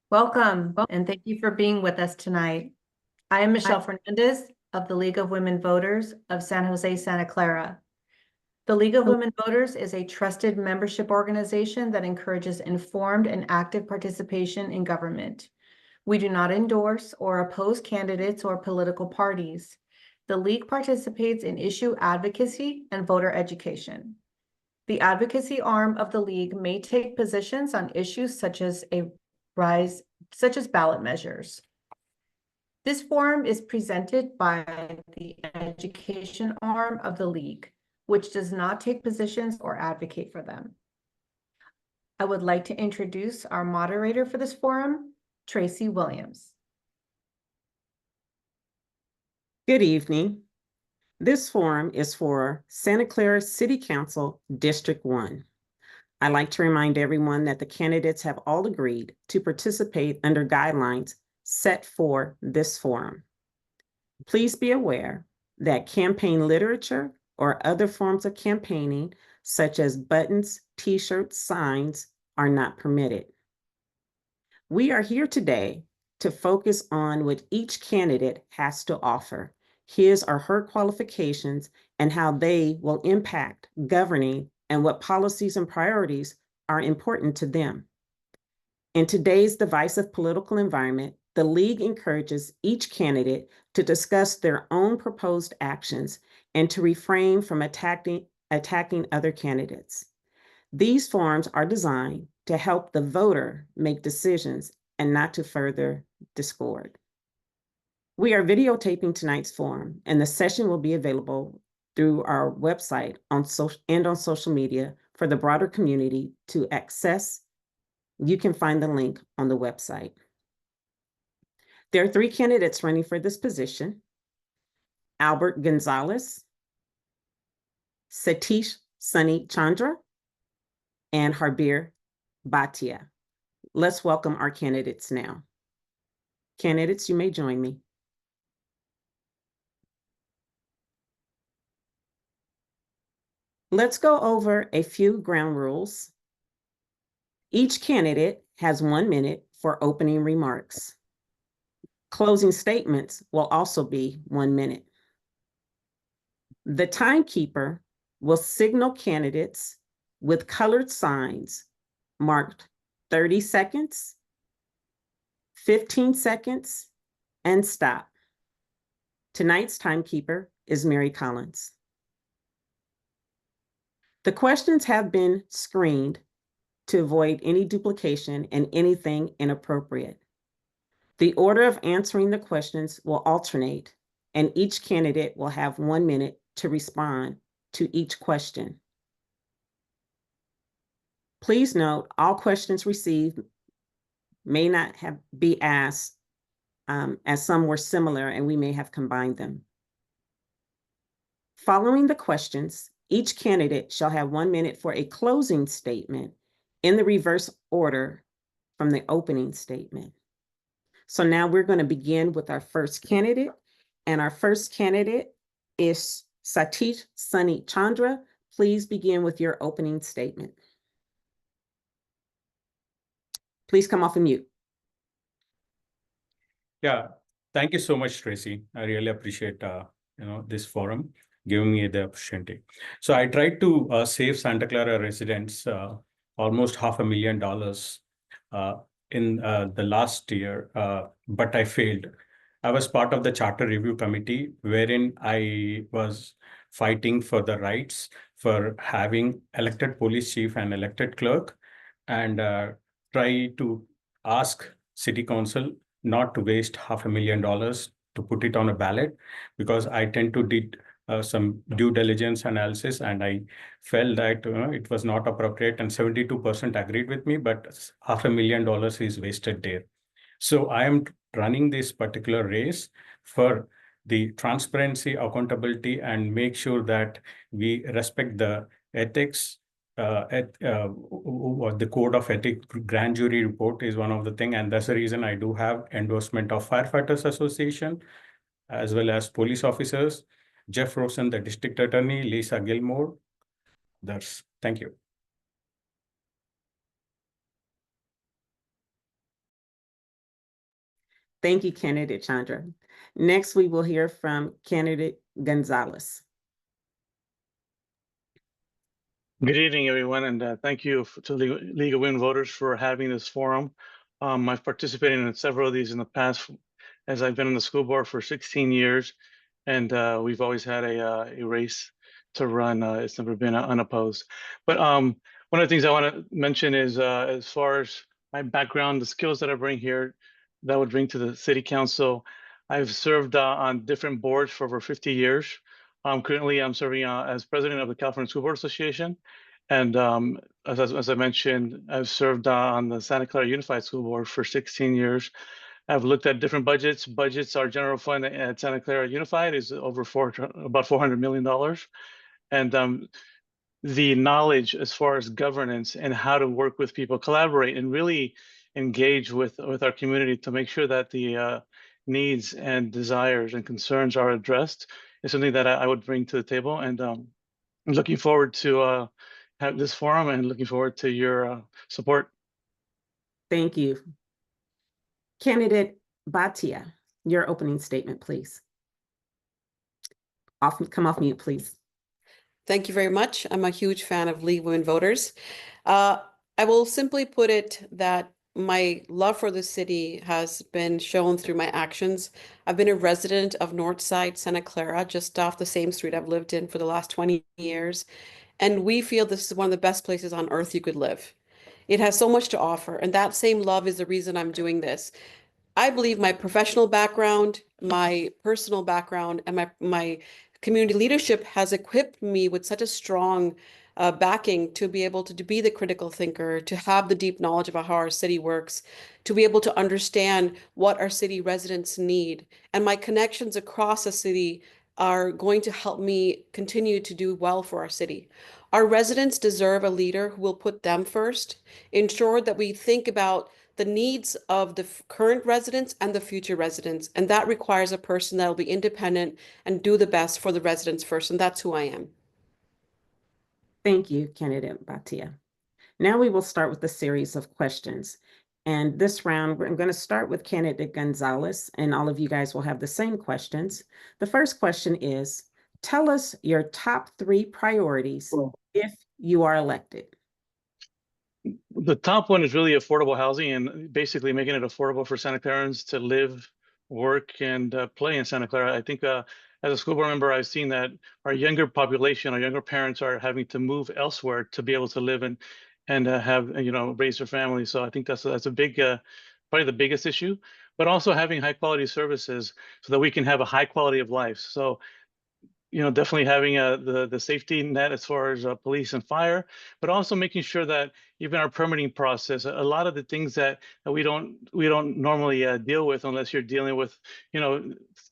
Welcome, and thank you for being with us tonight. I am Michelle Fernandez of the League of Women Voters of San Jose, Santa Clara. The League of Women Voters is a trusted membership organization that encourages informed and active participation in government. We do not endorse or oppose candidates or political parties. The League participates in issue advocacy and voter education. The advocacy arm of the League may take positions on issues such as ballot measures. This forum is presented by the education arm of the League, which does not take positions or advocate for them. I would like to introduce our moderator for this forum, Tracy Williams. Good evening. This forum is for Santa Clara City Council District 1. I'd like to remind everyone that the candidates have all agreed to participate under guidelines set for this forum. Please be aware that campaign literature or other forms of campaigning, such as buttons, t-shirts, signs, are not permitted. We are here today to focus on what each candidate has to offer, his or her qualifications, and how they will impact governing and what policies and priorities are important to them. In today's divisive political environment, the League encourages each candidate to discuss their own proposed actions and to refrain from attacking other candidates. These forums are designed to help the voter make decisions and not to further discord. We are videotaping tonight's forum, and the session will be available through our website on social media for the broader community to access. You can find the link on the website. There are 3 candidates running for this position: Albert González, Satish Chandra, and Harbir Bhatia. Let's welcome our candidates now. Candidates, you may join me. Let's go over a few ground rules. Each candidate has 1 minute for opening remarks. Closing statements will also be 1 minute. The timekeeper will signal candidates with colored signs marked 30 seconds, 15 seconds, and stop. Tonight's timekeeper is Mary Collins. The questions have been screened to avoid any duplication and anything inappropriate. The order of answering the questions will alternate, and each candidate will have 1 minute to respond to each question. Please note, all questions received may not be asked, as some were similar and we may have combined them. Following the questions, each candidate shall have 1 minute for a closing statement in the reverse order from the opening statement. So now we're going to begin with our first candidate, and our first candidate is Satish Chandra. Please begin with your opening statement. Please come off of mute. Yeah, thank you so much, Tracy. I really appreciate this forum giving me the opportunity. So I tried to save Santa Clara residents almost $500,000 in the last year, but I failed. I was part of the charter review committee wherein I was fighting for the rights for having elected police chief and elected clerk, and try to ask city council not to waste $500,000 to put it on a ballot, because I tend to did some due diligence analysis, and I felt that it was not appropriate, and 72% agreed with me, but $500,000 is wasted there. So I am running this particular race for the transparency, accountability, and make sure that we respect the ethics. The code of ethics grand jury report is one of the thing, and that's the reason I do have endorsement of Firefighters Association as well as police officers, Jeff Rosen, the district attorney, Lisa Gilmore. Thank you. Thank you, candidate Chandra. Next, we will hear from candidate González. Good evening, everyone, and thank you to League of Women Voters for having this forum. I've participated in several of these in the past, as I've been in the school board for 16 years, and we've always had a race to run. It's never been unopposed. But one of the things I want to mention is, as far as my background, the skills that I bring here, that I would bring to the city council. I've served on different boards for over 50 years. Currently, I'm serving as president of the California School Board Association. And as I mentioned, I've served on the Santa Clara Unified School Board for 16 years. I've looked at different budgets. Our general fund at Santa Clara Unified is over about $400 million. And the knowledge as far as governance and how to work with people, collaborate, and really engage with our community to make sure that the needs and desires and concerns are addressed is something that I would bring to the table. And I'm looking forward to have this forum and looking forward to your support. Thank you. Candidate Bhatia, your opening statement, please. Come off mute, please. Thank you very much. I'm a huge fan of League of Women Voters. I will simply put it that my love for the city has been shown through my actions. I've been a resident of Northside Santa Clara, just off the same street I've lived in for the last 20 years. And we feel this is one of the best places on earth you could live. It has so much to offer. And that same love is the reason I'm doing this. I believe my professional background, my personal background, and my community leadership has equipped me with such a strong backing to be able to be the critical thinker, to have the deep knowledge about how our city works, to be able to understand what our city residents need. And my connections across the city are going to help me continue to do well for our city. Our residents deserve a leader who will put them first, ensure that we think about the needs of the current residents and the future residents. And that requires a person that will be independent and do the best for the residents first. And that's who I am. Thank you, candidate Bhatia. Now we will start with a series of questions. And this round, I'm going to start with candidate González, and all of you guys will have the same questions. The first question is, tell us your top 3 priorities if you are elected. The top one is really affordable housing and basically making it affordable for Santa Clarans to live, work, and play in Santa Clara. I think as a school board member, I've seen that our younger population, our younger parents are having to move elsewhere to be able to live and have, raise their family. So I think that's a big, probably the biggest issue, but also having high quality services so that we can have a high quality of life. So definitely having the safety net as far as police and fire, but also making sure that even our permitting process, a lot of the things that we don't normally deal with unless you're dealing with,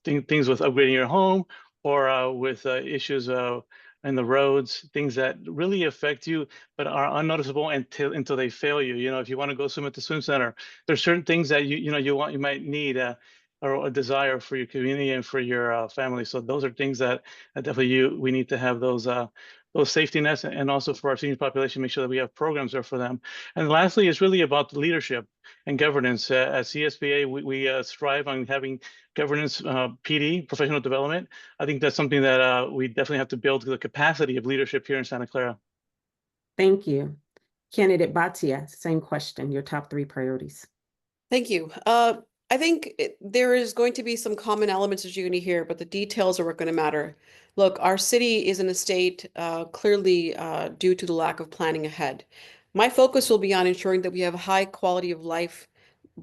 things with upgrading your home or with issues in the roads, things that really affect you but are unnoticeable until they fail you. If you want to go swim at the swim center, there's certain things that you might need. Or a desire for your community and for your family. So those are things that definitely we need to have those safety nets, and also for our senior population, make sure that we have programs there for them. And lastly, it's really about the leadership and governance. At CSBA, we strive on having governance, PD, professional development. I think that's something that we definitely have to build the capacity of leadership here in Santa Clara. Thank you. Candidate Bhatia, same question, your top 3 priorities. Thank you. I think there is going to be some common elements that you're going to hear, but the details are what going to matter. Look, our city is in a state clearly due to the lack of planning ahead. My focus will be on ensuring that we have a high quality of life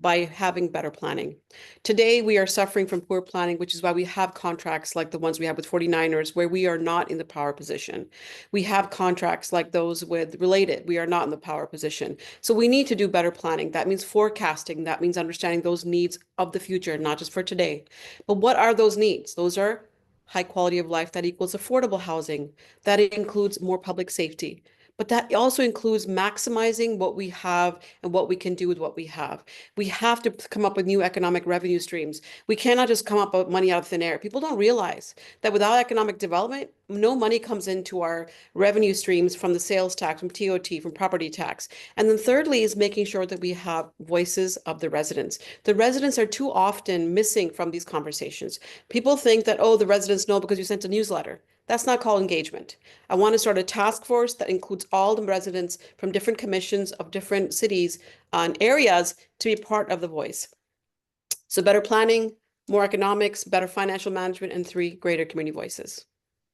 by having better planning. Today, we are suffering from poor planning, which is why we have contracts like the ones we have with 49ers, where we are not in the power position. We have contracts like those with Related. We are not in the power position. So we need to do better planning. That means forecasting. That means understanding those needs of the future, not just for today. But what are those needs? Those are high quality of life that equals affordable housing. That includes more public safety, but that also includes maximizing what we have and what we can do with what we have. We have to come up with new economic revenue streams. We cannot just come up with money out of thin air. People don't realize that without economic development, no money comes into our revenue streams from the sales tax, from TOT, from property tax. And then thirdly is making sure that we have voices of the residents. The residents are too often missing from these conversations. People think that, oh, the residents know because you sent a newsletter. That's not called engagement. I want to start a task force that includes all the residents from different commissions of different cities and areas to be part of the voice. So better planning, more economics, better financial management, and 3 greater community voices.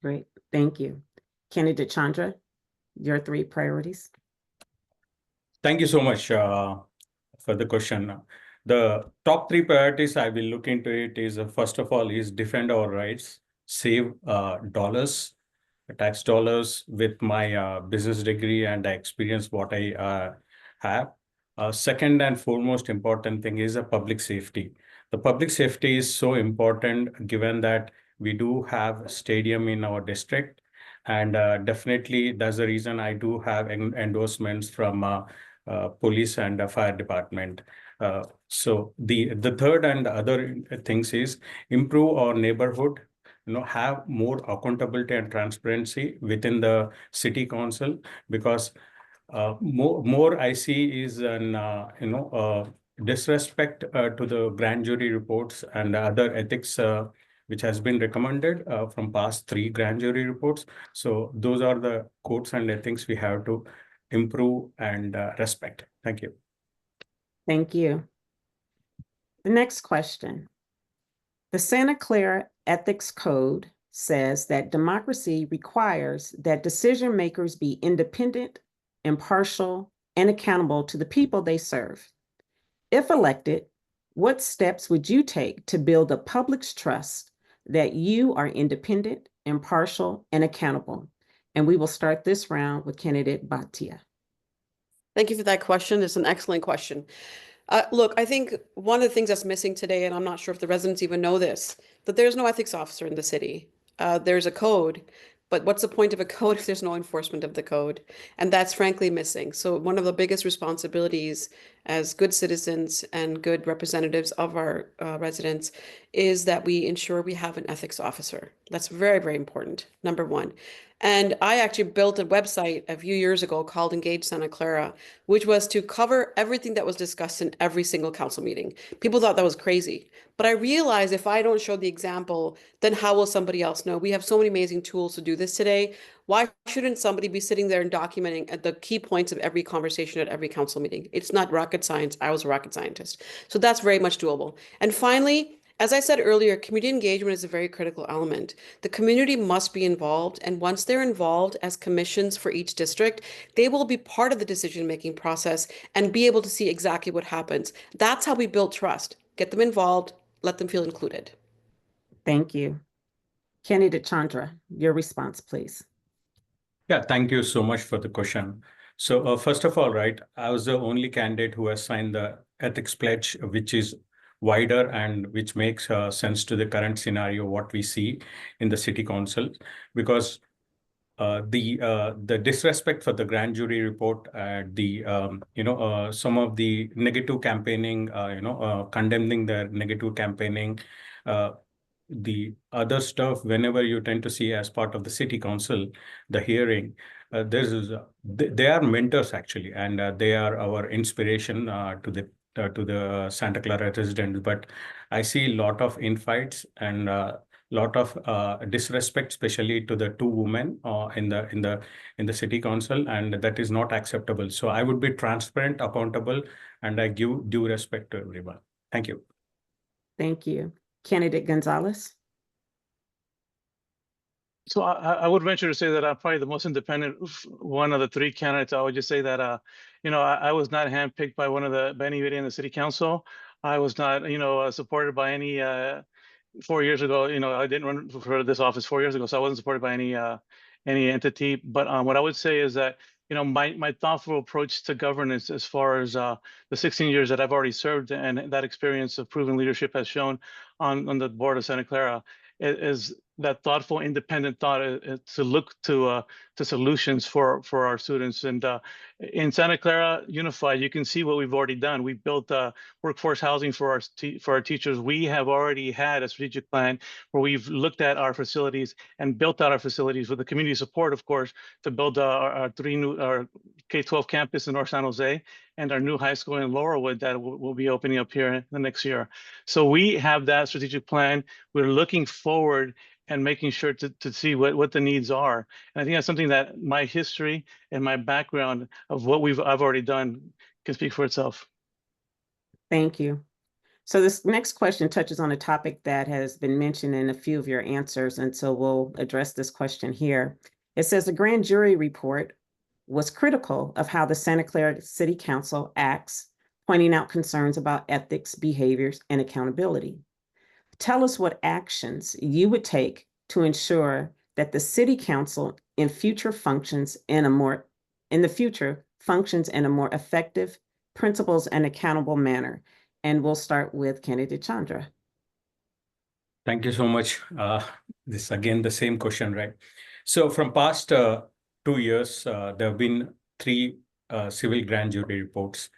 Great, thank you. Candidate Chandra, your 3 priorities. Thank you so much for the question. The top 3 priorities I will look into it is first of all is defend our rights, save dollars, tax dollars with my business degree and the experience what I have. Second and foremost important thing is public safety. The public safety is so important given that we do have a stadium in our district, and definitely that's the reason I do have endorsements from police and fire department. So the third and other things is improve our neighborhood, have more accountability and transparency within the city council, because more I see is an disrespect to the grand jury reports and other ethics which has been recommended from past 3 grand jury reports. So those are the codes and ethics we have to improve and respect. Thank you. Thank you. The next question. The Santa Clara Ethics Code says that democracy requires that decision makers be independent, impartial, and accountable to the people they serve. If elected, what steps would you take to build the public's trust that you are independent, impartial, and accountable? And we will start this round with candidate Bhatia. Thank you for that question. It's an excellent question. Look, I think one of the things that's missing today, and I'm not sure if the residents even know this, that there's no ethics officer in the city. There's a code, but what's the point of a code if there's no enforcement of the code? And that's frankly missing. So one of the biggest responsibilities as good citizens and good representatives of our residents is that we ensure we have an ethics officer. That's very, very important, number 1. And I actually built a website a few years ago called Engage Santa Clara, which was to cover everything that was discussed in every single council meeting. People thought that was crazy. But I realized if I don't show the example, then how will somebody else know? We have so many amazing tools to do this today. Why shouldn't somebody be sitting there and documenting the key points of every conversation at every council meeting? It's not rocket science. I was a rocket scientist. So that's very much doable. And finally, as I said earlier, community engagement is a very critical element. The community must be involved, and once they're involved as commissions for each district, they will be part of the decision-making process and be able to see exactly what happens. That's how we build trust. Get them involved, let them feel included. Thank you. Candidate Chandra, your response, please. Yeah, thank you so much for the question. So first of all, right, I was the only candidate who has signed the ethics pledge, which is wider and which makes sense to the current scenario, what we see in the city council, because the disrespect for the grand jury report, some of the negative campaigning, condemning the negative campaigning, the other stuff, whenever you tend to see as part of the city council, the hearing, they are mentors actually, and they are our inspiration to the Santa Clara residents. But I see a lot of infights and lot of disrespect, especially to the 2 women in the city council, and that is not acceptable. So I would be transparent, accountable, and I give due respect to everyone. Thank you. Thank you. Candidate González. So I would venture to say that I'm probably the most independent one of the 3 candidates. I would just say that, I was not handpicked by anybody in the city council. I was not, supported by any, 4 years ago, I didn't run for this office 4 years ago, so I wasn't supported by any entity. But what I would say is that, my thoughtful approach to governance, as far as the 16 years that I've already served and that experience of proven leadership has shown on the board of Santa Clara, is thoughtful, independent thought to look to solutions for our students. And in Santa Clara Unified, you can see what we've already done. We built workforce housing for our teachers. We have already had a strategic plan where we've looked at our facilities and built out our facilities with the community support, of course, to build our K-12 campus in North San Jose and our new high school in Laurelwood that will be opening up here in the next year. So we have that strategic plan. We're looking forward and making sure to see what the needs are. And I think that's something that my history and my background of what I've already done can speak for itself. Thank you. So this next question touches on a topic that has been mentioned in a few of your answers, and so we'll address this question here. It says the grand jury report was critical of how the Santa Clara City Council acts, pointing out concerns about ethics, behaviors, and accountability. Tell us what actions you would take to ensure that the City Council in the future functions in a more effective, principles, and accountable manner. And we'll start with candidate Chandra. Thank you so much. This again, the same question, right? So from past 2 years, there have been 3 civil grand jury reports,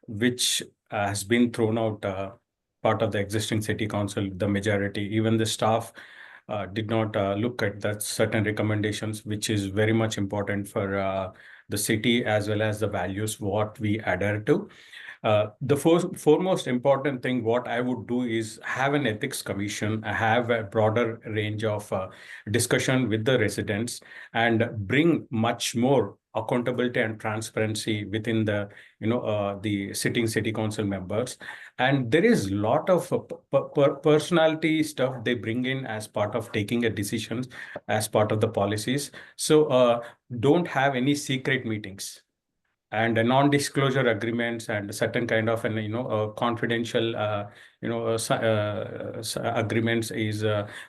which has been thrown out part of the existing city council, the majority. Even the staff did not look at that certain recommendations, which is very much important for the city as well as the values what we adhere to. The foremost important thing what I would do is have an ethics commission, have a broader range of discussion with the residents, and bring much more accountability and transparency within the the sitting city council members. And there is a lot of personality stuff they bring in as part of taking a decisions, as part of the policies. So don't have any secret meetings and non-disclosure agreements and certain kind of confidential agreements is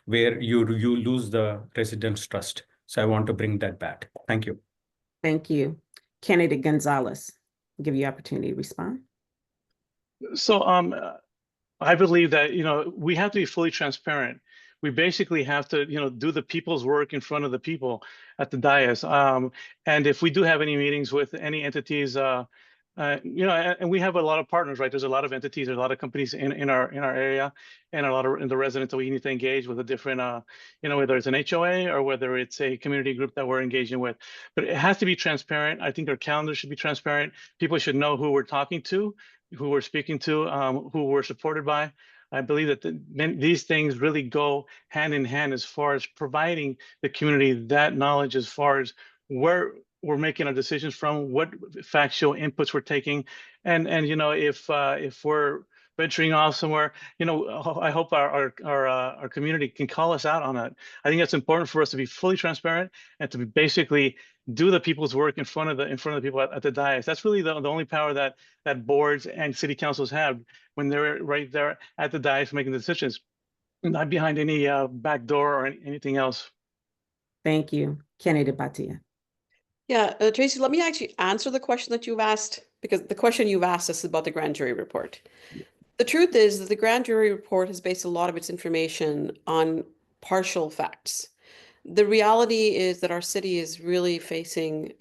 where you lose the residents' trust. So I want to bring that back. Thank you. Thank you. Candidate González, I'll give you opportunity to respond. So I believe that we have to be fully transparent. We basically have to do the people's work in front of the people at the dais. And if we do have any meetings with any entities, and we have a lot of partners, right? There's a lot of entities, there's a lot of companies in our area, and a lot of the residents that we need to engage with a different, whether it's an HOA or whether it's a community group that we're engaging with. But it has to be transparent. I think our calendar should be transparent. People should know who we're talking to, who we're speaking to, who we're supported by. I believe that these things really go hand in hand as far as providing the community that knowledge as far as where we're making our decisions from, what factual inputs we're taking, and if we're venturing off somewhere, I hope our community can call us out on that. I think it's important for us to be fully transparent and to basically do the people's work in front of the people at the dais. That's really the only power that boards and city councils have when they're right there at the dais making the decisions, not behind any back door or anything else. Thank you. Candidate Bhatia. Yeah, Tracy, let me actually answer the question that you've asked, because the question you've asked us is about the grand jury report. The truth is that the grand jury report has based a lot of its information on partial facts. The reality is that our city is really facing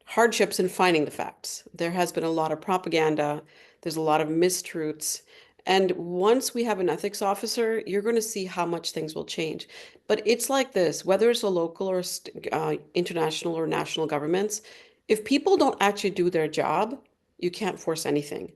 hardships in finding the facts. There has been a lot of propaganda. There's a lot of mistruths. And once we have an ethics officer, you're going to see how much things will change. But it's like this, whether it's a local or international or national governments, if people don't actually do their job, you can't force anything.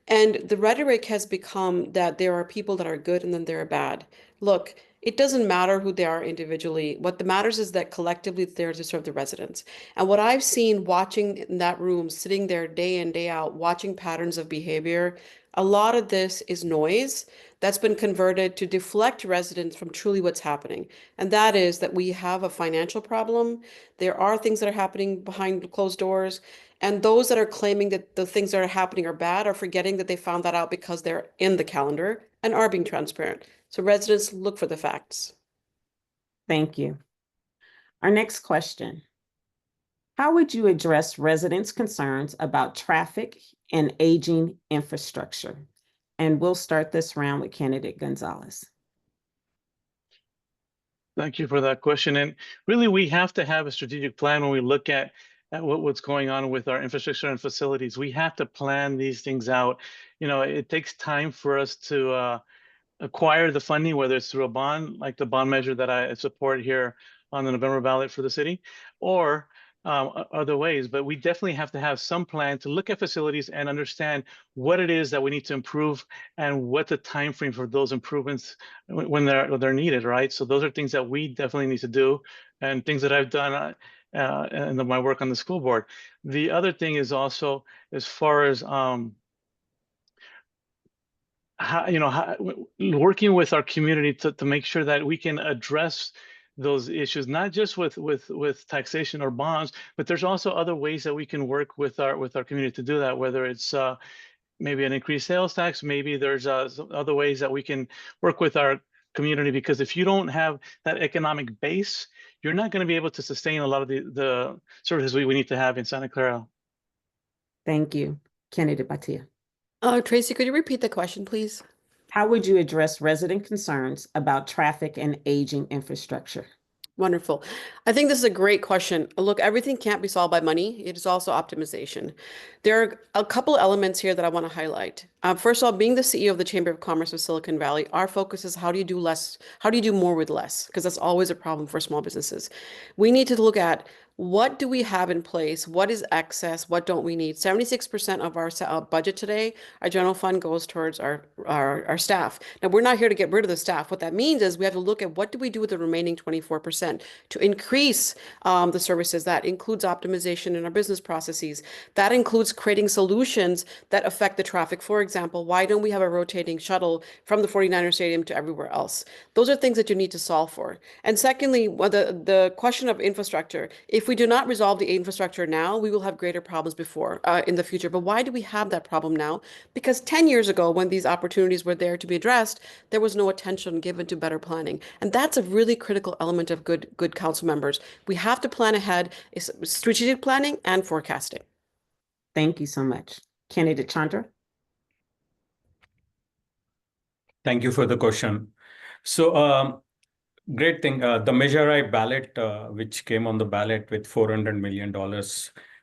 And the rhetoric has become that there are people that are good and then there are bad. Look, it doesn't matter who they are individually. What matters is that collectively they're there to serve the residents. And what I've seen watching in that room, sitting there day in, day out, watching patterns of behavior, a lot of this is noise that's been converted to deflect residents from truly what's happening. And that is that we have a financial problem. There are things that are happening behind closed doors. And those that are claiming that the things that are happening are bad are forgetting that they found that out because they're in the calendar and are being transparent. So residents, look for the facts. Thank you. Our next question. How would you address residents' concerns about traffic and aging infrastructure? And we'll start this round with candidate González. Thank you for that question. And really, we have to have a strategic plan when we look at what's going on with our infrastructure and facilities. We have to plan these things out. It takes time for us to acquire the funding, whether it's through a bond, like the bond measure that I support here on the November ballot for the city, or other ways. But we definitely have to have some plan to look at facilities and understand what it is that we need to improve and what the time frame for those improvements when they're needed, right? So those are things that we definitely need to do, and things that I've done in my work on the school board. The other thing is also as far as working with our community to make sure that we can address those issues, not just with taxation or bonds, but there's also other ways that we can work with our community to do that, whether it's maybe an increased sales tax, maybe there's some other ways that we can work with our community, because if you don't have that economic base, you're not going to be able to sustain a lot of the services we need to have in Santa Clara. Thank you. Candidate Bhatia. Tracy, could you repeat the question, please? How would you address resident concerns about traffic and aging infrastructure? Wonderful. I think this is a great question. Look, everything can't be solved by money. It is also optimization. There are a couple elements here that I want to highlight. First of all, being the CEO of the Chamber of Commerce of Silicon Valley, our focus is how do you do less? How do you do more with less? Because that's always a problem for small businesses. We need to look at what do we have in place? What is excess? What don't we need? 76% of our budget today, our general fund goes towards our staff. Now, we're not here to get rid of the staff. What that means is we have to look at what do we do with the remaining 24% to increase the services. That includes optimization in our business processes. That includes creating solutions that affect the traffic. For example, why don't we have a rotating shuttle from the 49er Stadium to everywhere else? Those are things that you need to solve for. And secondly, the question of infrastructure. If we do not resolve the infrastructure now, we will have greater problems in the future. But why do we have that problem now? Because 10 years ago, when these opportunities were there to be addressed, there was no attention given to better planning. And that's a really critical element of good council members. We have to plan ahead, strategic planning and forecasting. Thank you so much. Candidate Chandra. Thank you for the question. So great thing. The Measure I ballot, which came on the ballot with $400 million,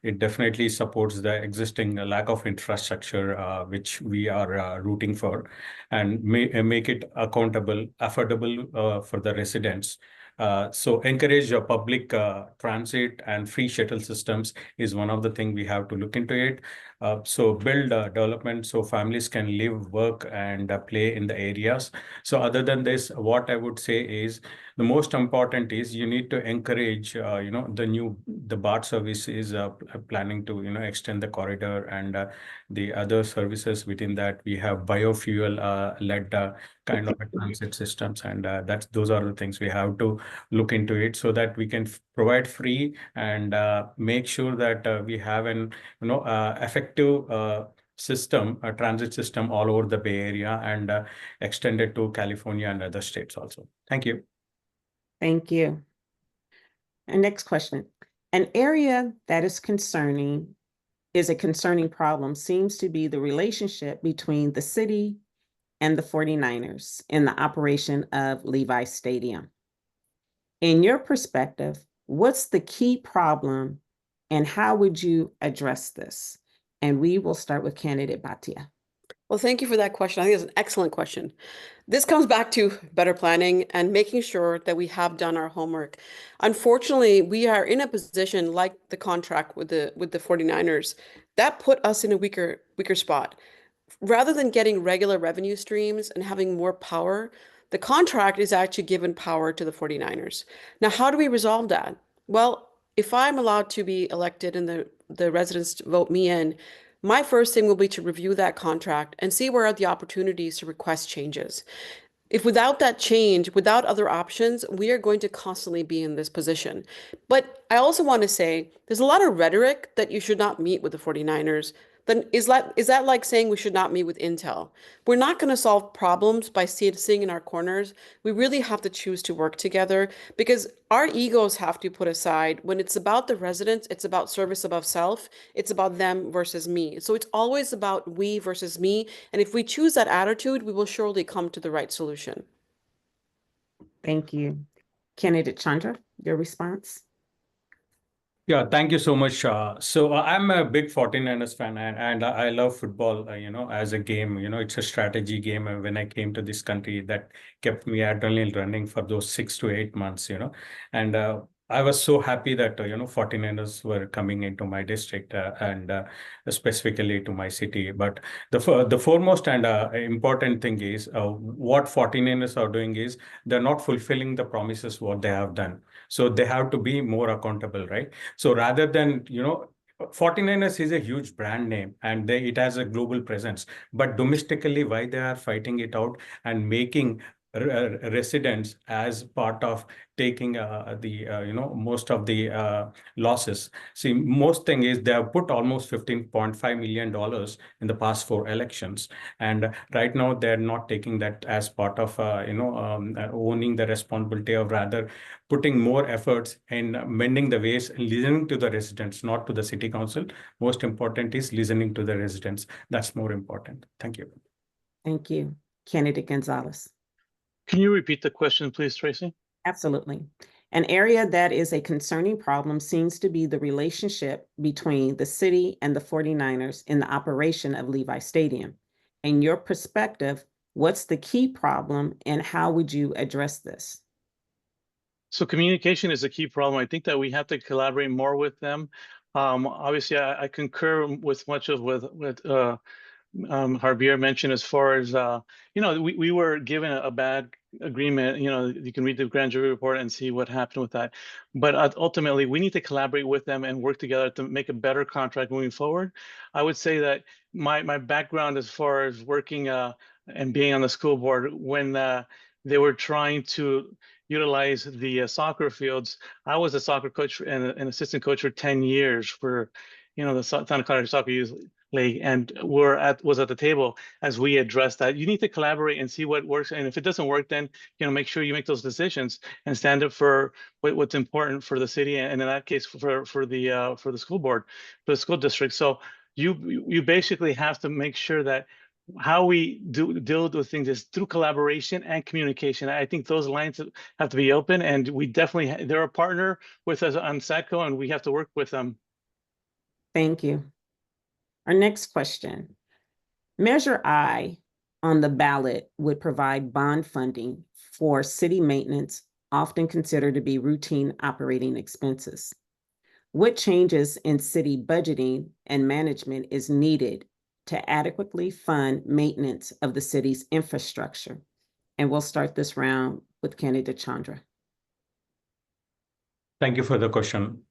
it definitely supports the existing lack of infrastructure, which we are rooting for, and make it accountable, affordable for the residents. So encourage public transit and free shuttle systems is one of the things we have to look into it. So build development so families can live, work, and play in the areas. So other than this, what I would say is the most important is you need to encourage, the BART service is planning to, extend the corridor, and the other services within that we have biofuel led kind of transit systems, and those are the things we have to look into it so that we can provide free and make sure that we have an effective system, a transit system all over the Bay Area, and extended to California and other states also. Thank you. Thank you. And next question. An area that is a concerning problem seems to be the relationship between the city and the 49ers in the operation of Levi Stadium. In your perspective, what's the key problem and how would you address this? And we will start with candidate Bhatia. Well, thank you for that question. I think it's an excellent question. This comes back to better planning and making sure that we have done our homework. Unfortunately, we are in a position like the contract with the 49ers that put us in a weaker spot. Rather than getting regular revenue streams and having more power, the contract is actually given power to the 49ers. Now, how do we resolve that? Well, if I'm allowed to be elected and the residents vote me in, my first thing will be to review that contract and see where are the opportunities to request changes. If without that change, without other options, we are going to constantly be in this position. But I also want to say there's a lot of rhetoric that you should not meet with the 49ers. Then is that like saying we should not meet with Intel? We're not going to solve problems by sitting in our corners. We really have to choose to work together because our egos have to put aside. When it's about the residents, it's about service above self. It's about them versus me. So it's always about we versus me. And if we choose that attitude, we will surely come to the right solution. Thank you. Candidate Chandra, your response? Yeah, thank you so much. I'm a big 49ers fan, and I love football, as a game. It's a strategy game. And when I came to this country, that kept me adrenaline running for those 6 to 8 months, and I was so happy that, 49ers were coming into my district and specifically to my city. But the foremost and important thing is what 49ers are doing is they're not fulfilling the promises what they have done. So they have to be more accountable, right? So rather than, 49ers is a huge brand name and it has a global presence. But domestically, why they are fighting it out and making residents as part of taking the most of the losses. See, most thing is they have put almost $15.5 million in the past 4 elections, and right now they're not taking that as part of owning the responsibility of rather putting more efforts in mending the ways, listening to the residents, not to the city council. Most important is listening to the residents. That's more important. Thank you. Thank you. Candidate González. Can you repeat the question, please, Tracy? Absolutely. An area that is a concerning problem seems to be the relationship between the city and the 49ers in the operation of Levi Stadium. In your perspective, what's the key problem and how would you address this? So communication is a key problem. I think that we have to collaborate more with them. Obviously, I concur with much of what Harbir mentioned as far as, we were given a bad agreement. You can read the grand jury report and see what happened with that. But ultimately, we need to collaborate with them and work together to make a better contract moving forward. I would say that my background as far as working and being on the school board, when they were trying to utilize the soccer fields, I was a soccer coach and an assistant coach for 10 years for, the Santa Clara Soccer Youth League, and was at the table as we addressed that. You need to collaborate and see what works, and if it doesn't work, then make sure you make those decisions and stand up for what's important for the city, and in that case for the school board, for the school district. So you basically have to make sure that how we deal with things is through collaboration and communication. I think those lines have to be open, and we definitely they're a partner with us on SATCO, and we have to work with them. Thank you. Our next question. Measure I on the ballot would provide bond funding for city maintenance, often considered to be routine operating expenses. What changes in city budgeting and management is needed to adequately fund maintenance of the city's infrastructure? And we'll start this round with candidate Chandra. Thank you for the question.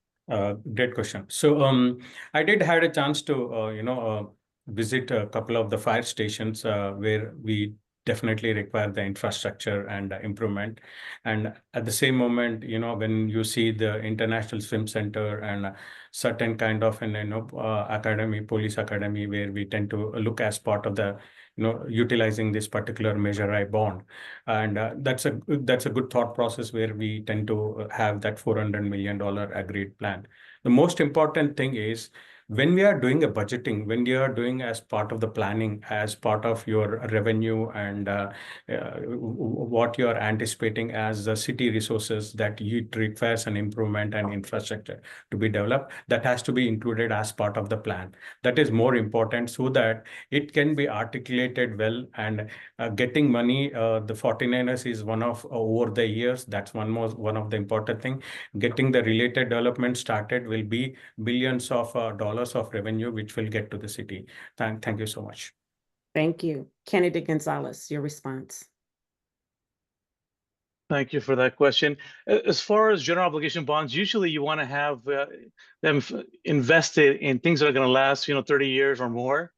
Great question. So I did had a chance to visit a couple of the fire stations where we definitely require the infrastructure and improvement. And at the same moment, when you see the International Swim Center and certain kind of academy, police academy, where we tend to look as part of the utilizing this particular Measure I bond, and that's a good thought process where we tend to have that $400 million agreed plan. The most important thing is when we are doing a budgeting, when you are doing as part of the planning, as part of your revenue and what you are anticipating as the city resources that it requires an improvement and infrastructure to be developed, that has to be included as part of the plan. That is more important so that it can be articulated well, and getting money, the 49ers is one of over the years, that's one of the important thing. Getting the related development started will be billions of dollars of revenue which will get to the city. Thank you so much. Thank you. Candidate González, your response. Thank you for that question. As far as general obligation bonds, usually you want to have them invested in things that are going to last, 30 years or more.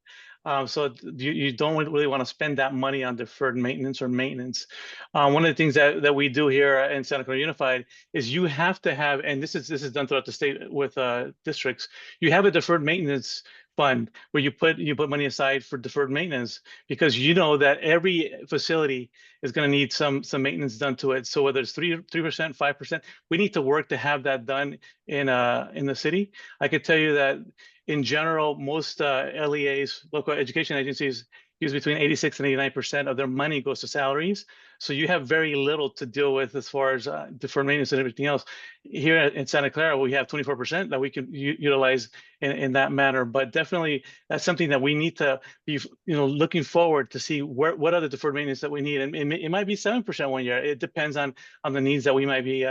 So you don't really want to spend that money on deferred maintenance or maintenance. One of the things that we do here in Santa Clara Unified is you have to have, and this is done throughout the state with districts, you have a deferred maintenance fund where you put money aside for deferred maintenance, because that every facility is going to need some maintenance done to it. So whether it's 3%, 5%, we need to work to have that done in the city. I could tell you that in general, most LEAs, local education agencies, use between 86 and 89% of their money goes to salaries. So you have very little to deal with as far as deferred maintenance and everything else. Here in Santa Clara, we have 24% that we can utilize in that manner. But definitely, that's something that we need to be, looking forward to see what other deferred maintenance that we need. And it might be 7% one year. It depends on the needs that we might be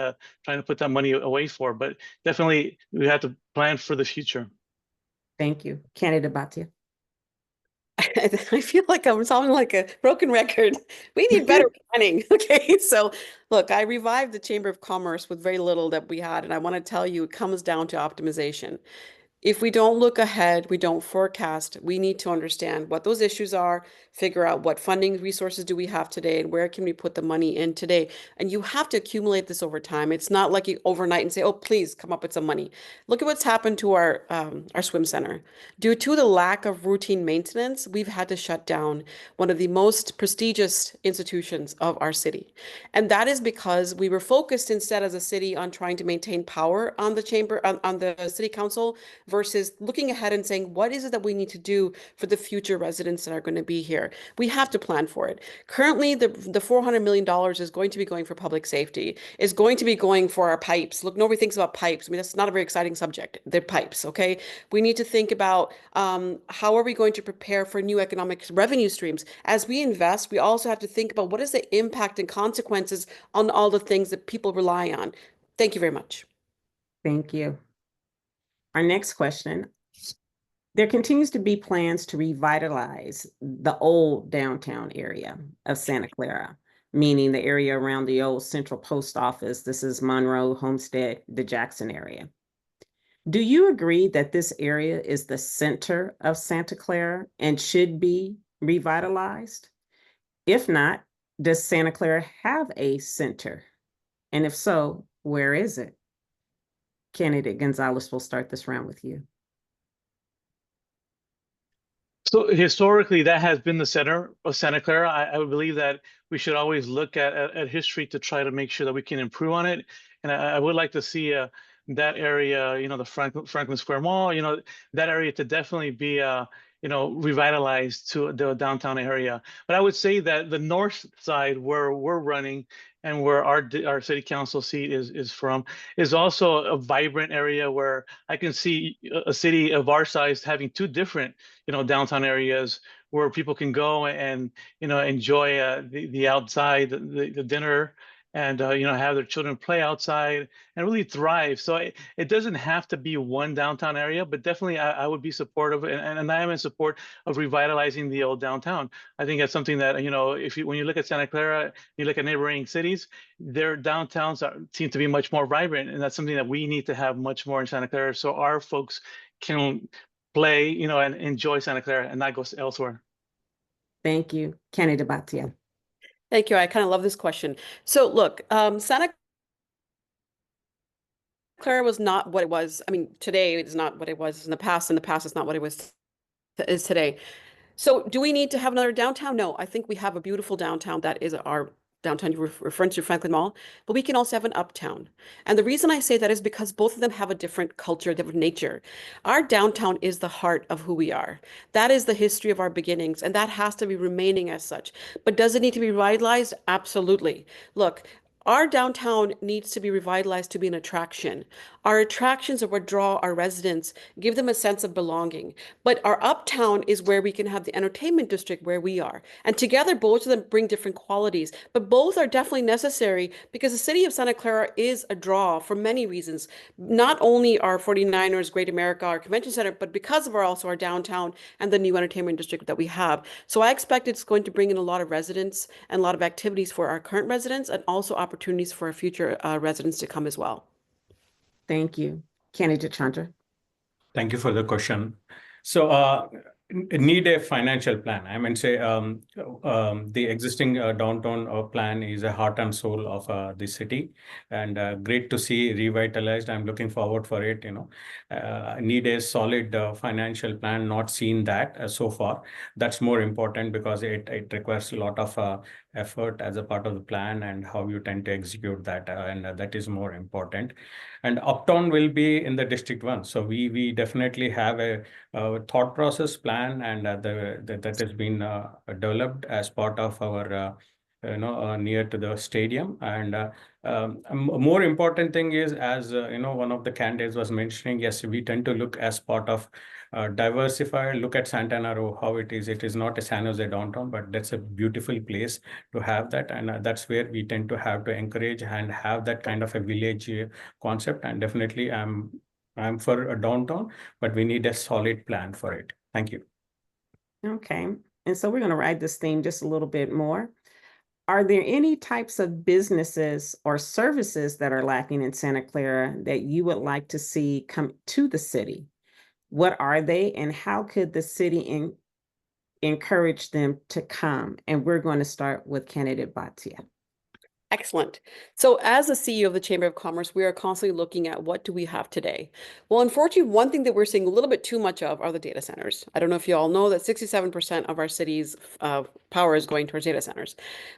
trying to put that money away for. But definitely, we have to plan for the future. Thank you. Candidate Bhatia. I feel like I'm sounding like a broken record. We need better planning. Okay. So look, I revived the Chamber of Commerce with very little that we had. And I want to tell you, it comes down to optimization. If we don't look ahead, we don't forecast, we need to understand what those issues are, figure out what funding resources do we have today and where can we put the money in today. And you have to accumulate this over time. It's not like you overnight and say, oh, please come up with some money. Look at what's happened to our swim center. Due to the lack of routine maintenance, we've had to shut down one of the most prestigious institutions of our city. And that is because we were focused instead as a city on trying to maintain power on the chamber, on the city council, versus looking ahead and saying, what is it that we need to do for the future residents that are going to be here? We have to plan for it. Currently, the $400 million is going to be going for public safety, is going to be going for our pipes. Look, nobody thinks about pipes. I mean, that's not a very exciting subject. They're pipes, okay? We need to think about how are we going to prepare for new economic revenue streams. As we invest, we also have to think about what is the impact and consequences on all the things that people rely on. Thank you very much. Thank you. Our next question. There continues to be plans to revitalize the old downtown area of Santa Clara, meaning the area around the old Central Post Office. This is Monroe, Homestead, the Jackson area. Do you agree that this area is the center of Santa Clara and should be revitalized? If not, does Santa Clara have a center? And if so, where is it? Candidate González, will start this round with you. So historically, that has been the center of Santa Clara. I would believe that we should always look at history to try to make sure that we can improve on it. And I would like to see that area, the Franklin Square Mall, that area to definitely be, revitalized to the downtown area. But I would say that the north side where we're running and where our city council seat is from is also a vibrant area where I can see a city of our size having two different, downtown areas where people can go and, enjoy the outside, the dinner, and have their children play outside and really thrive. So it doesn't have to be one downtown area, but definitely I would be supportive, and I am in support of revitalizing the old downtown. I think that's something that when you look at Santa Clara, you look at neighboring cities, their downtowns seem to be much more vibrant, and that's something that we need to have much more in Santa Clara, so our folks can play, and enjoy Santa Clara and not go elsewhere. Thank you, Candidate Bhatia. Thank you. I kind of love this question. So look, Santa Clara was not what it was. I mean, today it's not what it was in the past. In the past, it's not what it is today. So do we need to have another downtown? No, I think we have a beautiful downtown that is our downtown. You're referring to Franklin Mall, but we can also have an uptown. And the reason I say that is because both of them have a different culture, different nature. Our downtown is the heart of who we are. That is the history of our beginnings, and that has to be remaining as such. But does it need to be revitalized? Absolutely. Look, our downtown needs to be revitalized to be an attraction. Our attractions are what draw our residents, give them a sense of belonging. But our uptown is where we can have the entertainment district where we are. And together, both of them bring different qualities, but both are definitely necessary because the city of Santa Clara is a draw for many reasons. Not only our 49ers, Great America, our convention center, but because of also our downtown and the new entertainment district that we have. So I expect it's going to bring in a lot of residents and a lot of activities for our current residents and also opportunities for our future residents to come as well. Thank you. Candidate Chandra. Thank you for the question. So need a financial plan. I mean, say the existing downtown plan is a heart and soul of the city, and great to see revitalized. I'm looking forward for it. Need a solid financial plan. Not seen that so far. That's more important because it requires a lot of effort as a part of the plan and how you tend to execute that, and that is more important. And uptown will be in the District 1, so we definitely have a thought process plan, and that has been developed as part of our near to the stadium. And a more important thing is, as one of the candidates was mentioning, yes, we tend to look as part of diversify, look at Santana Row, how it is. It is not a San Jose downtown, but that's a beautiful place to have that. And that's where we tend to have to encourage and have that kind of a village concept. And definitely I'm for a downtown, but we need a solid plan for it. Thank you. Okay, and so we're going to ride this theme just a little bit more. Are there any types of businesses or services that are lacking in Santa Clara that you would like to see come to the city? What are they, and how could the city encourage them to come? And we're going to start with candidate Bhatia. Excellent. So as the CEO of the Chamber of Commerce, we are constantly looking at what do we have today? Well, unfortunately, one thing that we're seeing a little bit too much of are the data centers. I don't know if you all know that 67% of our city's power is going towards data centers.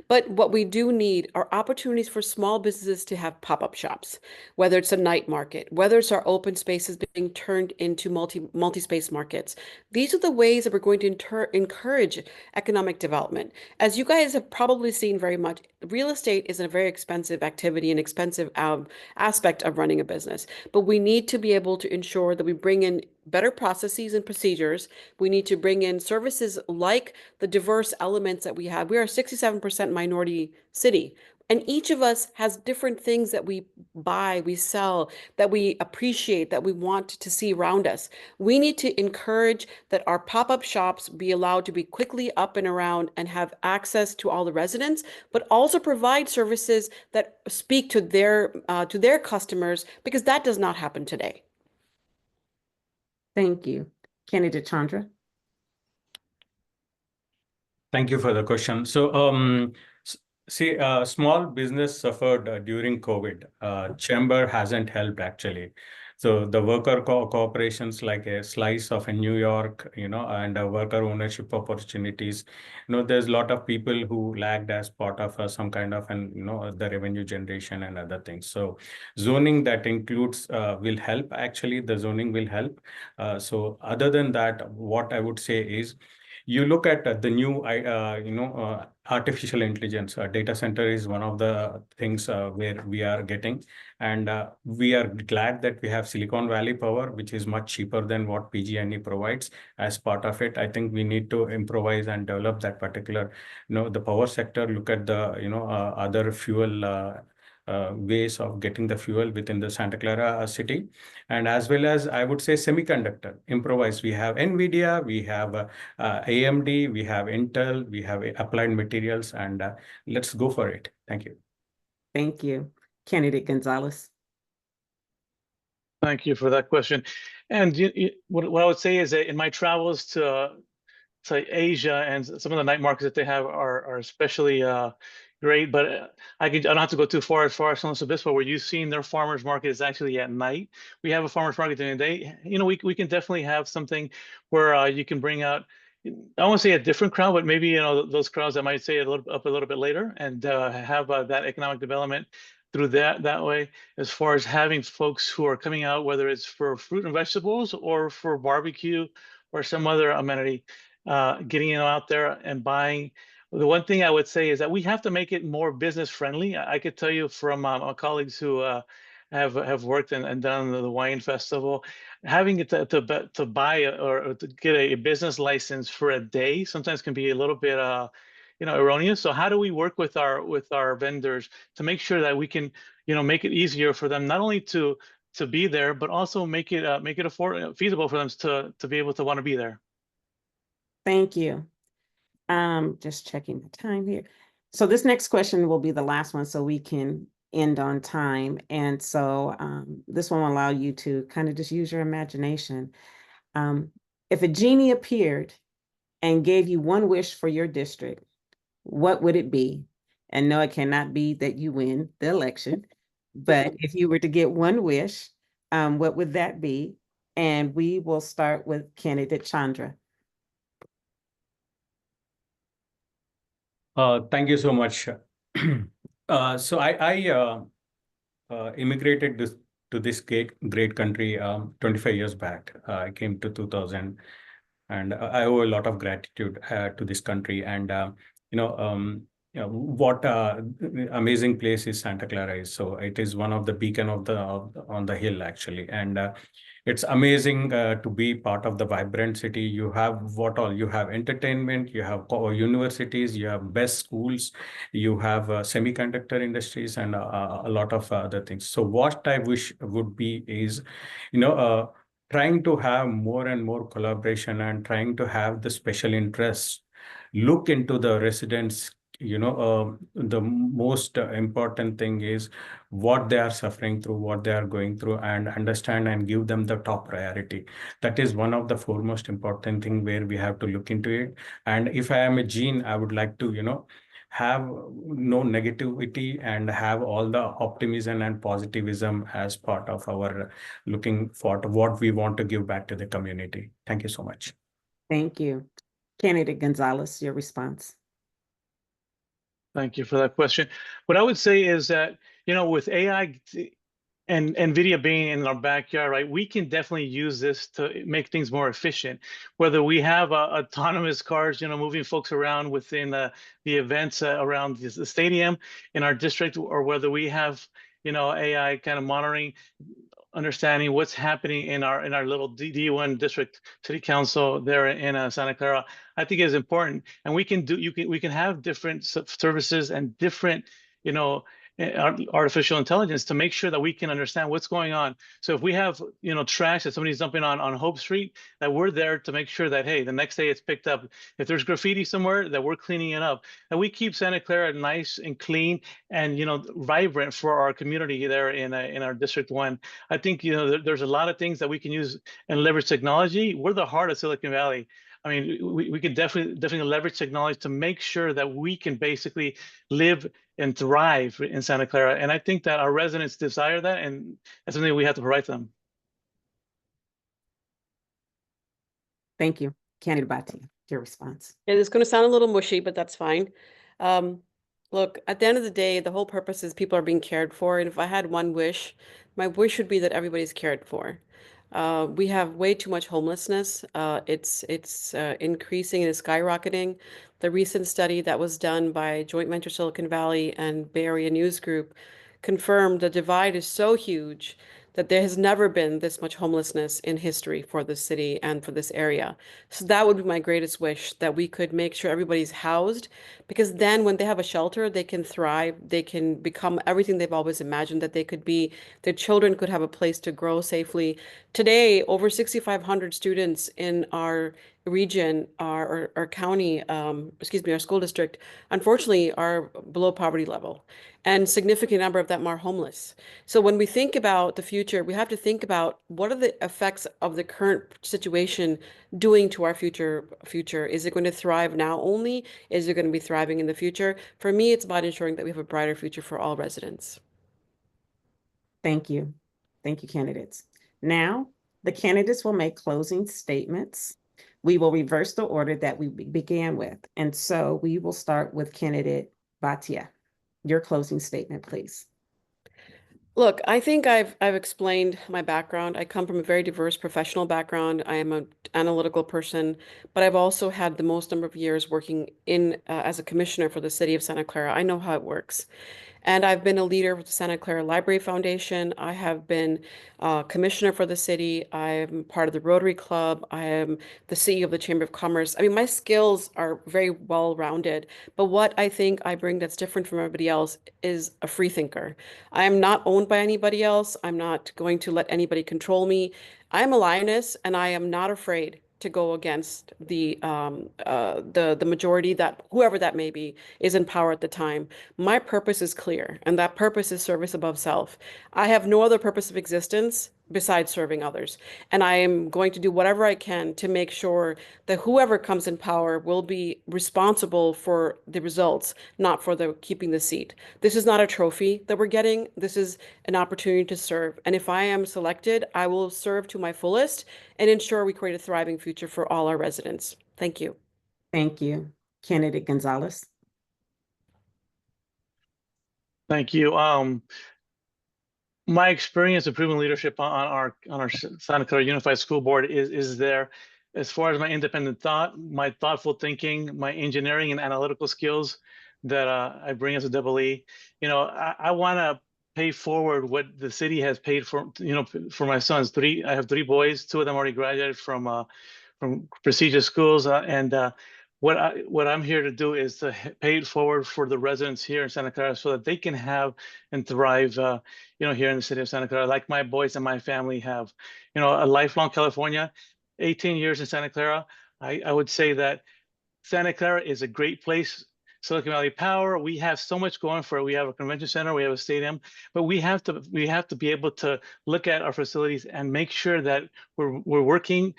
But what we do need are opportunities for small businesses to have pop-up shops, whether it's a night market, whether it's our open spaces being turned into multi-space markets. These are the ways that we're going to encourage economic development. As you guys have probably seen very much, real estate is a very expensive activity and expensive aspect of running a business. But we need to be able to ensure that we bring in better processes and procedures. We need to bring in services like the diverse elements that we have. We are a 67% minority city. And each of us has different things that we buy, we sell, that we appreciate, that we want to see around us. We need to encourage that our pop-up shops be allowed to be quickly up and around and have access to all the residents, but also provide services that speak to their customers, because that does not happen today. Thank you. Candidate Chandra. Thank you for the question. So, see, small business suffered during COVID. Chamber hasn't helped actually. So the worker corporations like a slice of New York, and worker ownership opportunities. There's a lot of people who lagged as part of some kind of the revenue generation and other things. So zoning that includes will help. Actually, the zoning will help. So other than that, what I would say is, you look at the new, artificial intelligence. Data center is one of the things where we are getting, and we are glad that we have Silicon Valley power, which is much cheaper than what PG&E provides. As part of it, I think we need to improvise and develop that particular, the power sector. Look at the, other fuel ways of getting the fuel within the Santa Clara city, and as well as I would say semiconductor improvise. We have NVIDIA, we have AMD, we have Intel, we have Applied Materials, and let's go for it. Thank you. Thank you. Candidate González. Thank you for that question. And what I would say is that in my travels to Asia, and some of the night markets that they have are especially great. But I don't have to go too far as San Luis Obispo, where you've seen their farmers market is actually at night. We have a farmers market during the day. We can definitely have something where you can bring out, I won't say a different crowd, but maybe those crowds that might stay a little bit later, and have that economic development through that way, as far as having folks who are coming out, whether it's for fruit and vegetables or for barbecue or some other amenity, getting out there and buying. The one thing I would say is that we have to make it more business friendly. I could tell you from my colleagues who have worked and done the wine festival, having it to buy or to get a business license for a day sometimes can be a little bit erroneous. So how do we work with our vendors to make sure that we can make it easier for them, not only to be there, but also make it feasible for them to be able to want to be there. Thank you. Just checking the time here. So this next question will be the last one, so we can end on time. And so this one will allow you to kind of just use your imagination. If a genie appeared and gave you one wish for your district, what would it be? And no, it cannot be that you win the election, but if you were to get one wish, what would that be? And we will start with candidate Chandra. Thank you so much. So I immigrated to this great country 25 years back. I came to 2000, and I owe a lot of gratitude to this country. And what amazing place is Santa Clara is. So it is one of the beacon of on the hill actually, and it's amazing to be part of the vibrant city. You have what all? You have entertainment, you have universities, you have best schools, you have semiconductor industries, and a lot of other things. So what I wish would be is, trying to have more and more collaboration and trying to have the special interests look into the residents. The most important thing is what they are suffering through, what they are going through, and understand and give them the top priority. That is one of the foremost important thing where we have to look into it. And if I am a gene, I would like to, have no negativity and have all the optimism and positivism as part of our looking for what we want to give back to the community. Thank you so much. Thank you. Candidate González, your response. Thank you for that question. What I would say is that, with AI and NVIDIA being in our backyard, right, we can definitely use this to make things more efficient. Whether we have autonomous cars, moving folks around within the events around the stadium in our district, or whether we have, AI kind of monitoring, understanding what's happening in our little D1 district city council there in Santa Clara, I think is important. And we can have different services and different, artificial intelligence to make sure that we can understand what's going on. So if we have, trash that somebody's dumping on Hope Street, that we're there to make sure that, hey, the next day it's picked up. If there's graffiti somewhere, that we're cleaning it up. And we keep Santa Clara nice and clean and, vibrant for our community there in our District 1. I think, there's a lot of things that we can use and leverage technology. We're the heart of Silicon Valley. I mean, we can definitely leverage technology to make sure that we can basically live and thrive in Santa Clara. And I think that our residents desire that, and that's something we have to provide them. Thank you. Candidate Bhatia, your response. And it's going to sound a little mushy, but that's fine. Look, at the end of the day, the whole purpose is people are being cared for. And if I had one wish, my wish would be that everybody's cared for. We have way too much homelessness. It's increasing and is skyrocketing. The recent study that was done by Joint Venture Silicon Valley and Bay Area News Group confirmed the divide is so huge that there has never been this much homelessness in history for the city and for this area. So that would be my greatest wish, that we could make sure everybody's housed, because then when they have a shelter, they can thrive, they can become everything they've always imagined that they could be. Their children could have a place to grow safely. Today, over 6,500 students in our region, our county, our school district, unfortunately, are below poverty level, and significant number of them are homeless. So when we think about the future, we have to think about what are the effects of the current situation doing to our future. Is it going to thrive now only? Is it going to be thriving in the future? For me, it's about ensuring that we have a brighter future for all residents. Thank you. Thank you, candidates. Now, the candidates will make closing statements. We will reverse the order that we began with. And so we will start with candidate Bhatia. Your closing statement, please. Look, I think I've explained my background. I come from a very diverse professional background. I am an analytical person, but I've also had the most number of years working in as a commissioner for the City of Santa Clara. I know how it works. And I've been a leader with the Santa Clara Library Foundation. I have been commissioner for the city. I am part of the Rotary Club. I am the CEO of the Chamber of Commerce. I mean, my skills are very well-rounded, but what I think I bring that's different from everybody else is a free thinker. I am not owned by anybody else. I'm not going to let anybody control me. I'm a lioness, and I am not afraid to go against the majority, that whoever that may be is in power at the time. My purpose is clear, and that purpose is service above self. I have no other purpose of existence besides serving others. And I am going to do whatever I can to make sure that whoever comes in power will be responsible for the results, not for the keeping the seat. This is not a trophy that we're getting. This is an opportunity to serve. And if I am selected, I will serve to my fullest and ensure we create a thriving future for all our residents. Thank you. Thank you. Candidate González. Thank you. my experience of proven leadership on our Santa Clara Unified School Board is there. As far as my independent thought, my thoughtful thinking, my engineering and analytical skills that I bring as a double E, I want to pay forward what the city has paid for, for my sons. I have 3 boys. 2 of them already graduated from prestigious schools, and what I'm here to do is to pay it forward for the residents here in Santa Clara so that they can have and thrive, here in the city of Santa Clara, like my boys and my family have. A lifelong California, 18 years in Santa Clara. I would say that Santa Clara is a great place. Silicon Valley Power, we have so much going for it. We have a convention center, we have a stadium, but we have to be able to look at our facilities and make sure that we're working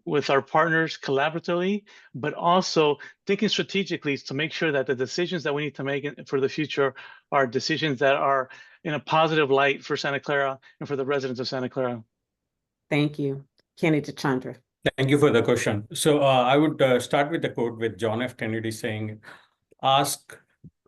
with our partners collaboratively, but also thinking strategically to make sure that the decisions that we need to make for the future are decisions that are in a positive light for Santa Clara and for the residents of Santa Clara. Thank you. Candidate Chandra. Thank you for the question. So I would start with the quote with John F. Kennedy saying, ask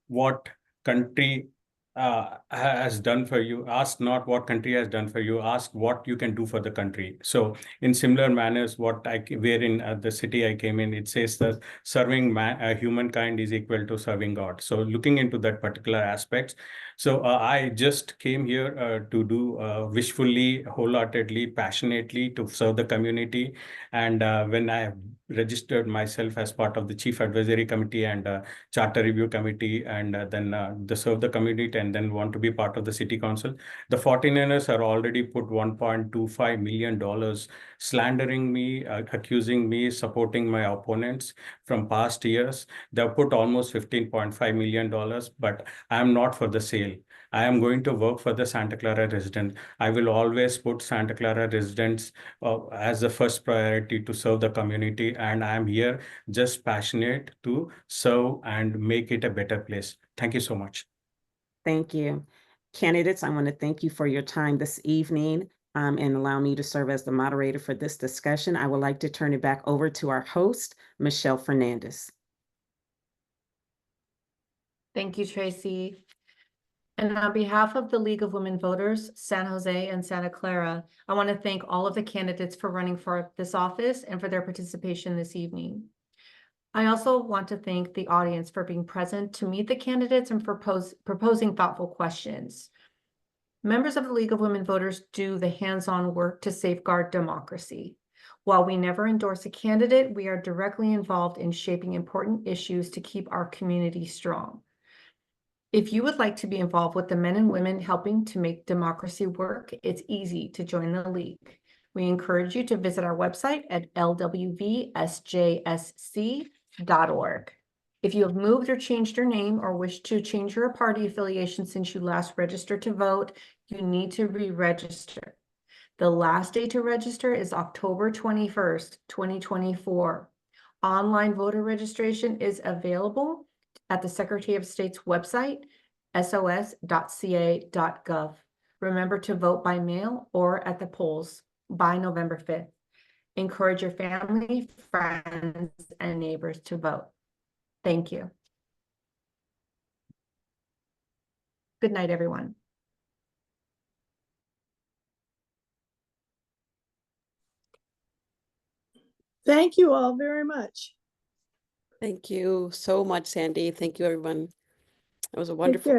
what country has done for you. Ask not what country has done for you. Ask what you can do for the country. So in similar manners, wherein the city I came in, it says that serving humankind is equal to serving God. So looking into that particular aspect. So I just came here to do wishfully, wholeheartedly, passionately to serve the community. And when I registered myself as part of the Chief Advisory Committee and Charter Review Committee, and then the serve the community, and then want to be part of the City Council, the 49ers are already put $1.25 million slandering me, accusing me, supporting my opponents from past years. They've put almost $15.5 million, but I am not for the sale. I am going to work for the Santa Clara resident. I will always put Santa Clara residents as the first priority to serve the community. And I am here just passionate to serve and make it a better place. Thank you so much. Thank you. Candidates, I want to thank you for your time this evening and allow me to serve as the moderator for this discussion. I would like to turn it back over to our host, Michelle Fernandez. Thank you, Tracy. And on behalf of the League of Women Voters, San Jose and Santa Clara, I want to thank all of the candidates for running for this office and for their participation this evening. I also want to thank the audience for being present to meet the candidates and for proposing thoughtful questions. Members of the League of Women Voters do the hands-on work to safeguard democracy. While we never endorse a candidate, we are directly involved in shaping important issues to keep our community strong. If you would like to be involved with the men and women helping to make democracy work, it's easy to join the League. We encourage you to visit our website at lwvsjsc.org. If you have moved or changed your name or wish to change your party affiliation since you last registered to vote, you need to re-register. The last day to register is October 21st, 2024. Online voter registration is available at the Secretary of State's website, sos.ca.gov. Remember to vote by mail or at the polls by November 5th. Encourage your family, friends, and neighbors to vote. Thank you. Good night, everyone. Thank you all very much. Thank you so much, Sandy. Thank you, everyone. It was a Take wonderful care.